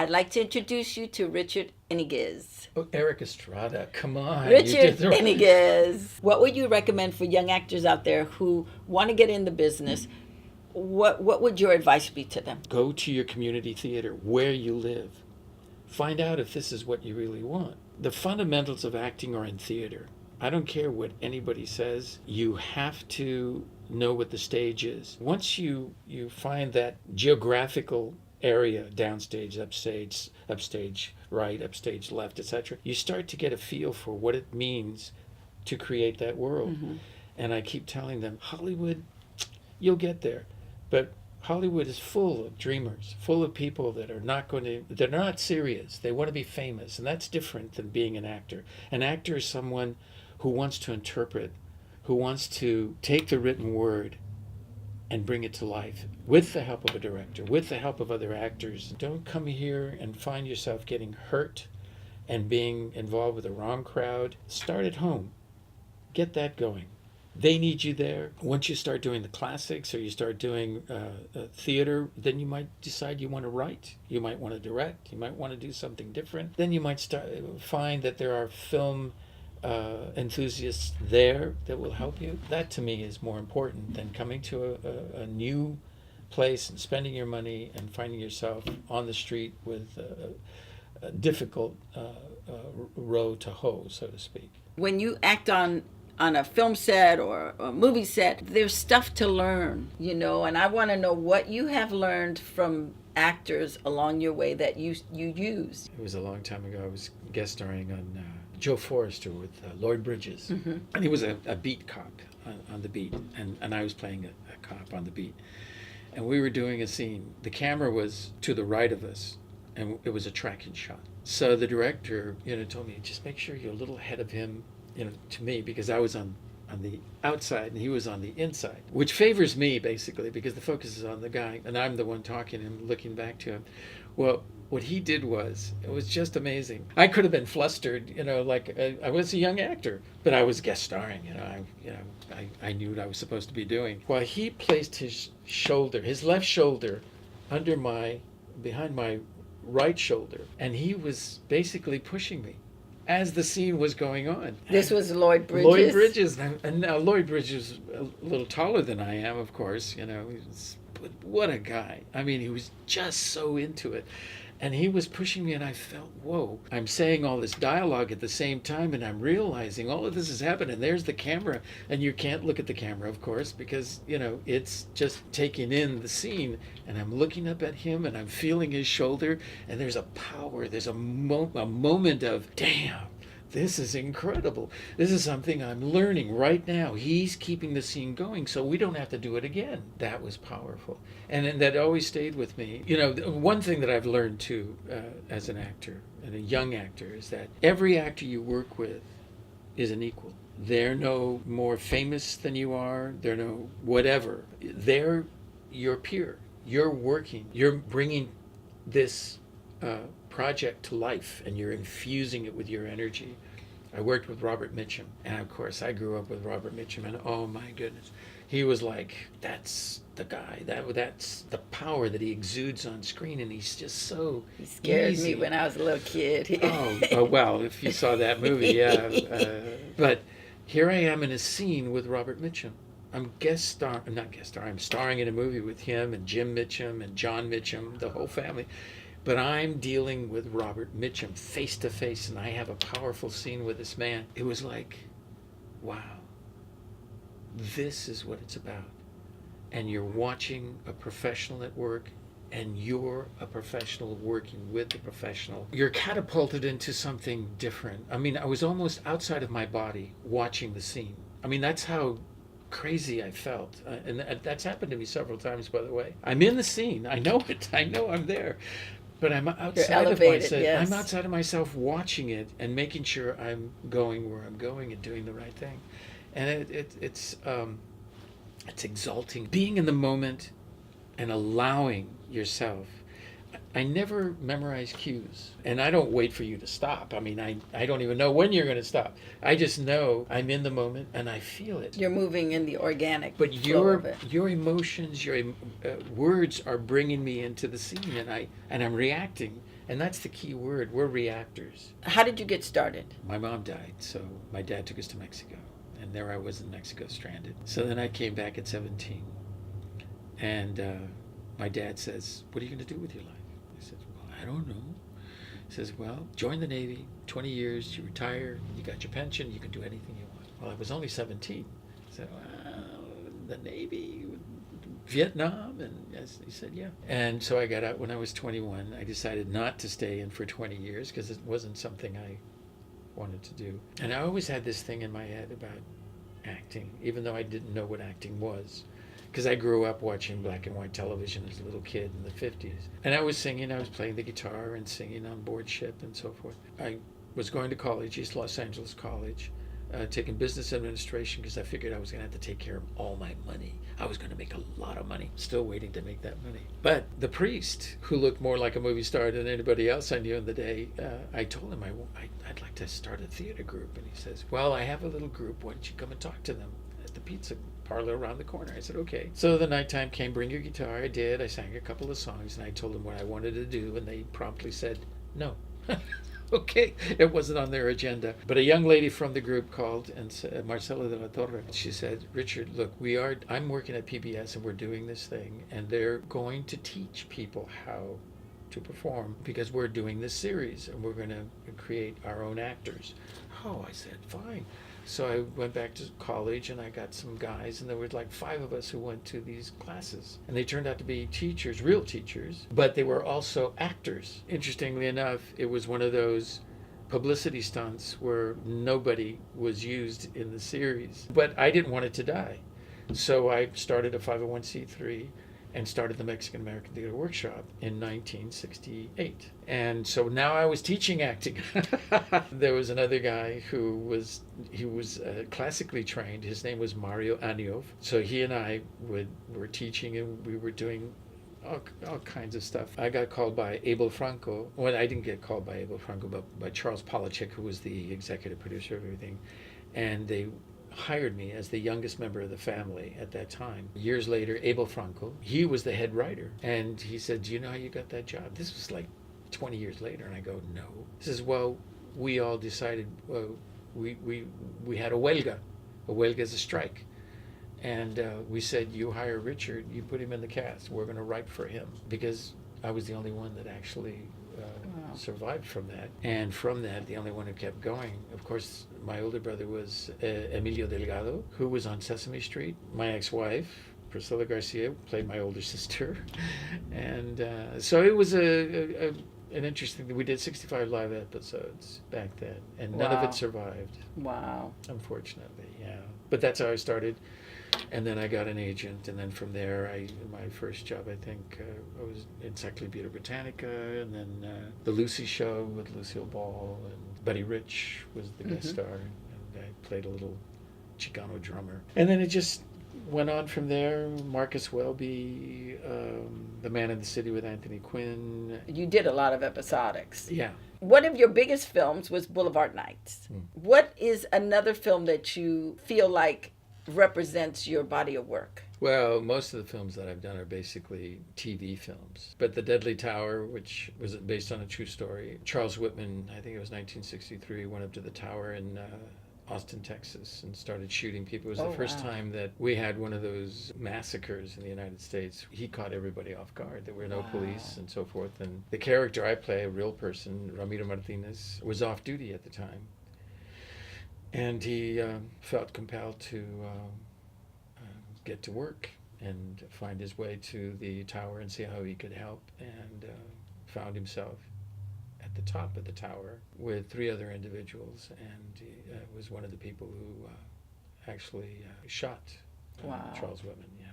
I'd like to introduce you to Richard Yniguez. Oh, Eric Estrada, come on. Richard Yniguez. What would you recommend for young actors out there who want to get in the business? What would your advice be to them? Go to your community theater where you live. Find out if this is what you really want. The fundamentals of acting are in theater. I don't care what anybody says. You have to know what the stage is. Once you find that geographical area, downstage, upstage right, upstage left, etc., you start to get a feel for what it means to create that world. Mm-hmm. And I keep telling them, Hollywood, you'll get there. But Hollywood is full of dreamers, full of people that are they're not serious. They want to be famous, and that's different than being an actor. An actor is someone who wants to interpret, who wants to take the written word and bring it to life with the help of a director, with the help of other actors. Don't come here and find yourself getting hurt and being involved with the wrong crowd. Start at home. Get that going. They need you there. Once you start doing the classics or you start doing theater, then you might decide you want to write. You might want to direct. You might want to do something different. Then you might find that there are film enthusiasts there that will help you. That to me is more important than coming to a new place and spending your money and finding yourself on the street with a difficult row to hoe, so to speak. When you act on a film set or a movie set, there's stuff to learn, and I want to know what you have learned from actors along your way that you use. It was a long time ago. I was guest starring on Joe Forrester with Lloyd Bridges. Mm-hmm. And he was a beat cop on the beat, and I was playing a cop on the beat. And we were doing a scene. The camera was to the right of us, and it was a tracking shot. So the director, told me, just make sure you're a little ahead of him, to me, because I was on the outside and he was on the inside, which favors me basically because the focus is on the guy and I'm the one talking and looking back to him. Well, what he did it was just amazing. I could have been flustered, like I was a young actor, but I was guest starring, I knew what I was supposed to be doing. Well, he placed his left shoulder behind my right shoulder, and he was basically pushing me as the scene was going on. This was Lloyd Bridges? Lloyd Bridges. And now Lloyd Bridges is a little taller than I am, of course, but what a guy. I mean, he was just so into it. And he was pushing me and I felt, whoa, I'm saying all this dialogue at the same time and I'm realizing all of this is happening. There's the camera. And you can't look at the camera, of course, because, it's just taking in the scene. And I'm looking up at him and I'm feeling his shoulder. And there's a power, there's a moment of, damn, this is incredible. This is something I'm learning right now. He's keeping the scene going so we don't have to do it again. That was powerful. And that always stayed with me. One thing that I've learned too as an actor and a young actor is that every actor you work with is an equal. They're no more famous than you are. They're no whatever. They're your peer. You're working. You're bringing this project to life and you're infusing it with your energy. I worked with Robert Mitchum, and of course I grew up with Robert Mitchum, and oh my goodness, he was like, that's the guy, that's the power that he exudes on screen, and he's just so He scared easy. me when I was a little kid. oh well, if you saw that movie, yeah. But here I am in a scene with Robert Mitchum. I'm starring in a movie with him and Jim Mitchum and John Mitchum, the whole family. But I'm dealing with Robert Mitchum face to face, and I have a powerful scene with this man. It was like, wow, this is what it's about. And you're watching a professional at work, and you're a professional working with the professional. You're catapulted into something different. I mean, I was almost outside of my body watching the scene. I mean, that's how crazy I felt. And that's happened to me several times, by the way. I'm in the scene. I know it. I know I'm there. But I'm outside of myself. Yes. I'm outside of myself watching it and making sure I'm going where I'm going and doing the right thing. And it's exalting. Being in the moment and allowing yourself. I never memorize cues, and I don't wait for you to stop. I mean, I don't even know when you're going to stop. I just know I'm in the moment and I feel it. You're moving in the organic but flow of it. Your emotions, your words are bringing me into the scene, and I'm reacting, And that's the key word. We're reactors. How did you get started? My mom died, so my dad took us to Mexico. And there I was in Mexico, stranded. So then I came back at 17. And my dad says, what are you going to do with your life? I said, well, I don't know. He says, well, join the Navy, 20 years, you retire, you got your pension, you can do anything you want. Well, I was only 17. I said, well, the Navy, Vietnam? And yes, he said, yeah. And so I got out when I was 21. I decided not to stay in for 20 years because it wasn't something I wanted to do. And I always had this thing in my head about acting, even though I didn't know what acting was. Because I grew up watching black and white television as a little kid in the 50s. And I was singing, I was playing the guitar and singing on board ship and so forth. I was going to college, East Los Angeles College, taking business administration because I figured I was going to have to take care of all my money. I was going to make a lot of money, still waiting to make that money. But the priest, who looked more like a movie star than anybody else I knew in the day, I told him I'd like to start a theater group. And he says, well, I have a little group. Why don't you come and talk to them at the pizza parlor around the corner? I said, okay. So the nighttime came, bring your guitar. I did. I sang a couple of songs and I told them what I wanted to do. And they promptly said, no. Okay, it wasn't on their agenda. But a young lady from the group called and said, Marcela de la Torre, she said, Richard, look, I'm working at PBS and we're doing this thing and they're going to teach people how to perform because we're doing this series and we're going to create our own actors. Oh, I said, fine. So I went back to college and I got some guys and there were like 5 of us who went to these classes. And they turned out to be teachers, real teachers, but they were also actors. Interestingly enough, it was one of those publicity stunts where nobody was used in the series. But I didn't want it to die. So I started a 501c3 and started the Mexican American Theater Workshop in 1968. And so now I was teaching acting. There was another guy who was classically trained. His name was Mario Aniov. So he and I were teaching and we were doing all kinds of stuff. I got called by Abel Franco. Well, I didn't get called by Abel Franco, but by Charles Polachek, who was the executive producer of everything. And they hired me as the youngest member of the family at that time. Years later, Abel Franco, he was the head writer. And he said, do you know how you got that job? This was like 20 years later. And I go, no. He says, well, we all decided, well, we had a huelga. A huelga is a strike. And we said, you hire Richard, you put him in the cast. We're going to write for him. Because I was the only one that actually survived from that. And from that, the only one who kept going, of course, my older brother was Emilio Delgado, who was on Sesame Street. My ex-wife, Priscilla Garcia, played my older sister. And so it was an interesting thing. We did 65 live episodes back then, and none of it survived. Wow. Unfortunately, yeah. But that's how I started. And then I got an agent, and then from there, my first job, I think, I was in Encyclopedia Britannica, and then The Lucy Show with Lucille Ball, and Buddy Rich was the guest star, and I played a little Chicano drummer. And then it just went on from there. Marcus Welby, The Man in the City with Anthony Quinn. You did a lot of episodics. Yeah. One of your biggest films was Boulevard Nights. What is another film that you feel like represents your body of work? Well, most of the films that I've done are basically TV films. But The Deadly Tower, which was based on a true story, Charles Whitman, I think it was 1963, went up to the tower in Austin, Texas, and started shooting people. It was the first time that we had one of those massacres in the United States. He caught everybody off guard. There were no police and so forth. And the character I play, a real person, Ramiro Martinez, was off duty at the time. And he felt compelled to get to work and find his way to the tower and see how he could help, and found himself at the top of the tower with 3 other individuals, and he was one of the people who actually shot Charles Whitman, yeah.